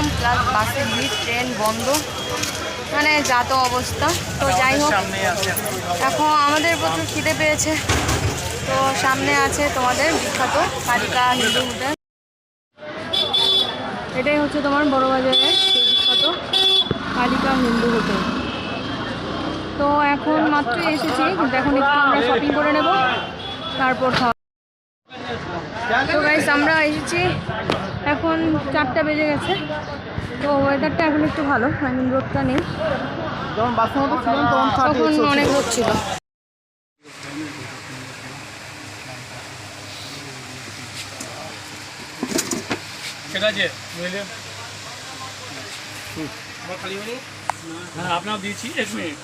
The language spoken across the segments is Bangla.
গরম প্লাস বাসের ভিড়, ট্রেন বন্ধ, মানে যা তো অবস্থা। তো যাই হোক, এখন আমাদের প্রচুর খিদে পেয়েছে। তো সামনে আছে তোমাদের বিখ্যাত কালিকা হিন্দু হোটেল। এটাই হচ্ছে তোমার বড়বাজারের বিখ্যাত কালিকা হিন্দু হোটেল। তো এখন মাত্রই এসেছি, কিন্তু এখন একটু আমরা শপিং করে নেব, তারপর খাওয়া। তো গাইস, আমরা এসেছি, এখন 4টা বেজে গেছে। তো ওয়েদারটা এখন একটু ভালো, রোদটা নেই, তখন অনেক রোদ ছিল। ঠিক আছে, হ্যাঁ আপনার দিয়েছি, 1 মিনিট।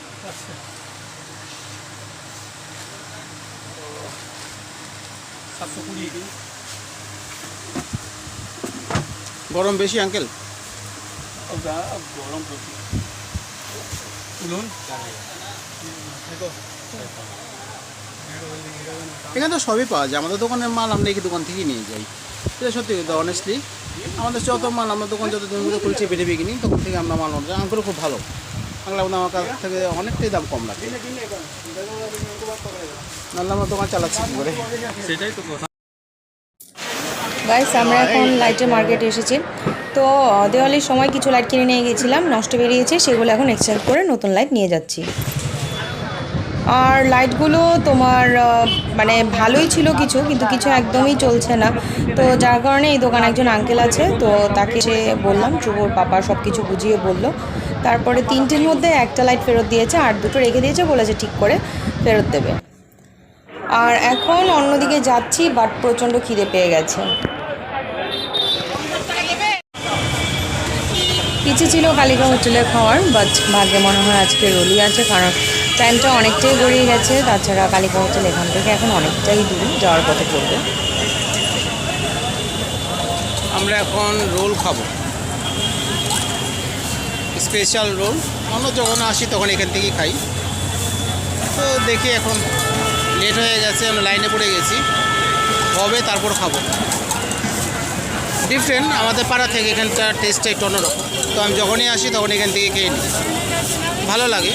গরম বেশি আঙ্কেল? গরম প্রচুর। বলুন, এখানে তো সবই পাওয়া যায়, আমাদের দোকানের মাল আমরা এই দোকান থেকেই নিয়ে যাই। এটা সত্যি কথা, অনেস্টলি আমাদের যত মাল, আমরা দোকান যত দিন মধ্যে খুলছে বেরিয়ে কিনি, তখন থেকে আমরা মাল অর্ডার। আঙ্কেলও খুব ভালো, বাংলা আমার কাছ থেকে অনেকটাই দাম কম লাগে, নাহলে আমরা দোকান চালাচ্ছি কী করে। সেটাই তো কথা। গাইস, আমরা এখন লাইটের মার্কেটে এসেছি। তো দেওয়ালির সময় কিছু লাইট কিনে নিয়ে গেছিলাম, নষ্ট বেরিয়েছে, সেগুলো এখন এক্সচেঞ্জ করে নতুন লাইট নিয়ে যাচ্ছি। আর লাইটগুলো তোমার মানে ভালোই ছিল কিছু, কিন্তু কিছু একদমই চলছে না। তো যার কারণে এই দোকানে একজন আঙ্কেল আছে, তো তাকে সে বললাম, ধ্রুবর পাপা সব কিছু বুঝিয়ে বললো। তারপরে 3টের মধ্যে একটা লাইট ফেরত দিয়েছে, আর 2টো রেখে দিয়েছে, বলেছে ঠিক করে ফেরত দেবে। আর এখন অন্যদিকে যাচ্ছি, বাট প্রচণ্ড খিদে পেয়ে গেছে। ইচ্ছে ছিল কালিকা হোটেলে খাওয়ার, বাট ভাগ্যে মনে হয় আজকে রোলই আছে, কারণ টাইমটা অনেকটাই গড়িয়ে গেছে। তাছাড়া কালিকা হোটেল এখান থেকে এখন অনেকটাই দূর, যাওয়ার পথে পড়বে। আমরা এখন রোল খাবো, স্পেশাল রোল। অন্য যখন আসি তখন এখান থেকেই খাই। তো দেখি, এখন লেট হয়ে গেছে, আমরা লাইনে পড়ে গেছি, হবে তারপর খাবো। ডিফারেন্ট আমাদের পাড়া থেকে, এখানকার টেস্টটা একটু অন্যরকম। তো আমি যখনই আসি তখন এখান থেকে খেয়ে নিই, ভালো লাগে।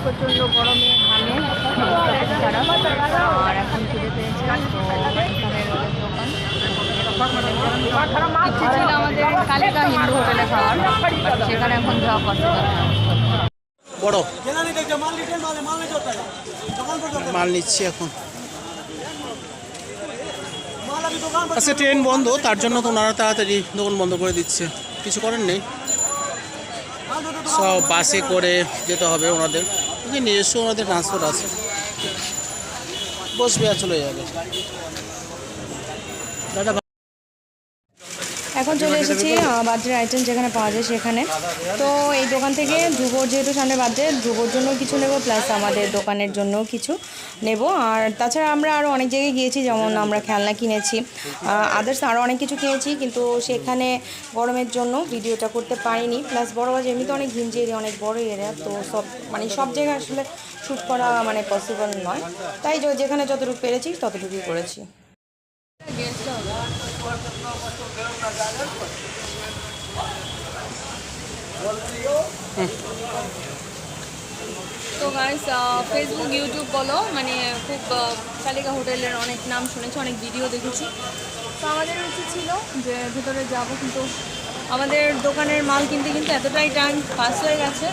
প্রচণ্ড গরমে ঘামে খারাপ, আর এখন খিদে পেয়েছে। ইচ্ছে ছিল আমাদের কালিকা হিন্দু হোটেলে খাওয়ার, সেখানে এখন যাওয়া পসিবল না। বড় মাল নিচ্ছি এখন। আচ্ছা, ট্রেন বন্ধ, তার জন্য তো ওনারা তাড়াতাড়ি দোকান বন্ধ করে দিচ্ছে, কিছু করার নেই। সব বাসে করে যেতে হবে ওনাদের, নিজস্ব ওনাদের ট্রান্সপোর্ট আছে, বসবে আর চলে যাবে। দাদা, এখন চলে এসেছি বার্থডে আইটেম যেখানে পাওয়া যায় সেখানে। তো এই দোকান থেকে ধ্রুবর, যেহেতু সামনে বার্থডে, ধ্রুবর জন্য কিছু নেব, প্লাস আমাদের দোকানের জন্য কিছু নেব। আর তাছাড়া আমরা আরও অনেক জায়গায় গিয়েছি, যেমন আমরা খেলনা কিনেছি, আদার্স আরও অনেক কিছু কিনেছি, কিন্তু সেখানে গরমের জন্য ভিডিওটা করতে পারিনি। প্লাস বড়বাজার এমনিতে অনেক ঘিঞ্জি এরিয়া, অনেক বড় এরিয়া, তো সব জায়গায় আসলে শ্যুট করা পসিবল নয়। তাই যেখানে যতটুকু পেরেছি ততটুকুই করেছি। তো গাইস, ফেসবুক, ইউটিউব বলো, খুব কালিকা হোটেলের অনেক নাম শুনেছি, অনেক ভিডিও দেখেছি। তো আমাদের উচিত ছিল যে ভেতরে যাব, কিন্তু আমাদের দোকানের মাল কিনতে কিন্তু এতটাই টাইম পাস হয়ে গেছে,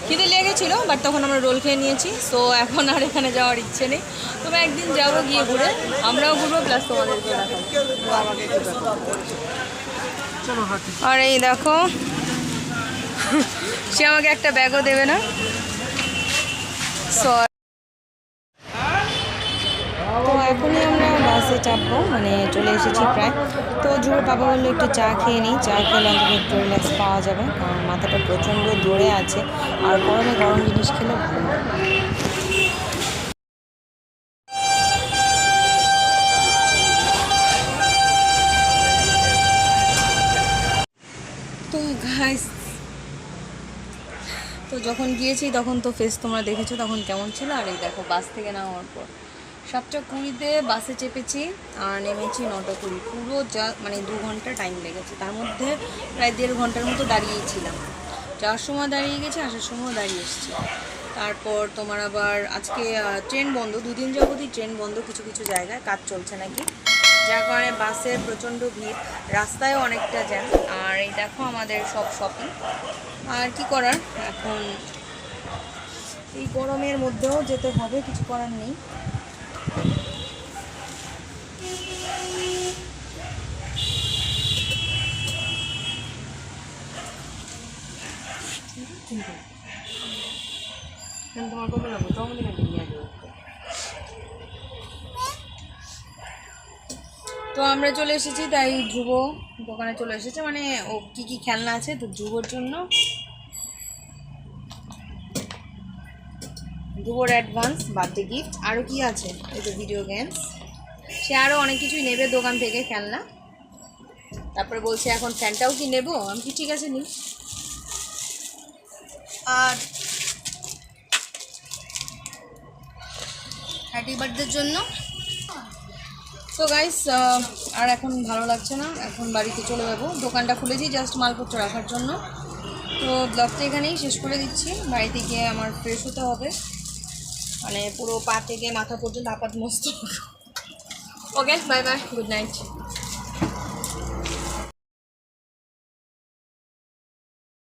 খিদে লেগেছিল, বাট তখন আমরা রোল খেয়ে নিয়েছি। সো এখন আর এখানে যাওয়ার ইচ্ছে নেই, তবে একদিন যাবো, গিয়ে ঘুরে আমরাও ঘুরবো, প্লাস তোমাদেরকেও দেখাবো। আর এই দেখো, সে আমাকে একটা ব্যাগও দেবে না। তো এখনই আমরা বাসে চাপবো, চলে এসেছি প্রায়। তো ধ্রুব বাবা বললো একটু চা খেয়ে নিই, চা খেলে অন্তত একটু রিল্যাক্স পাওয়া যাবে, কারণ মাথাটা প্রচণ্ড দৌড়ে আছে, আর গরমে গরম জিনিস খেলে ভালো লাগে। তো গাইস, তো যখন গিয়েছি তখন তো ফেস তোমরা দেখেছো তখন কেমন ছিল, আর এই দেখো বাস থেকে নামার পর 7:20-তে বাসে চেপেছি আর নেমেছি 9:20। পুরো যা মানে 2 ঘন্টা টাইম লেগেছে, তার মধ্যে প্রায় 1.5 ঘন্টার মতো দাঁড়িয়েছিলাম। যাওয়ার সময় দাঁড়িয়ে গেছি, আসার সময় দাঁড়িয়ে এসেছি। তারপর তোমার আবার আজকে ট্রেন বন্ধ, 2 দিন যাবতই ট্রেন বন্ধ, কিছু কিছু জায়গায় কাজ চলছে নাকি, যার কারণে বাসের প্রচণ্ড ভিড়, রাস্তায়ও অনেকটা জ্যাম। আর এই দেখো আমাদের সব শপিং। আর কি করার, এখন এই গরমের মধ্যেও যেতে হবে, কিছু করার নেই। তোমার কত লাগবে তো আমাদের নিয়ে যাবো। তো আমরা চলে এসেছি, তাই ধ্রুব দোকানে চলে এসেছে, মানে ও কি কি খেলনা আছে তো ধ্রুবর জন্য, ধ্রুবর অ্যাডভান্স বার্থডে গিফট। আরও কি আছে, এই যে ভিডিও গেমস, সে আরও অনেক কিছুই নেবে দোকান থেকে খেলনা। তারপরে বলছে এখন ফ্যানটাও কি নেবো, আমি কি ঠিক আছে নি। আর হ্যাপি বার্থডের জন্য। তো গাইস আর এখন ভালো লাগছে না, এখন বাড়িতে চলে যাবো। দোকানটা খুলেছি জাস্ট মালপত্র রাখার জন্য। তো ব্লগটা এখানেই শেষ করে দিচ্ছি, বাড়িতে গিয়ে আমার ফ্রেশ হতে হবে, মানে পুরো পা থেকে মাথা পর্যন্ত আপাত মস্ত। ওকে, বাই বাই, গুড নাইট।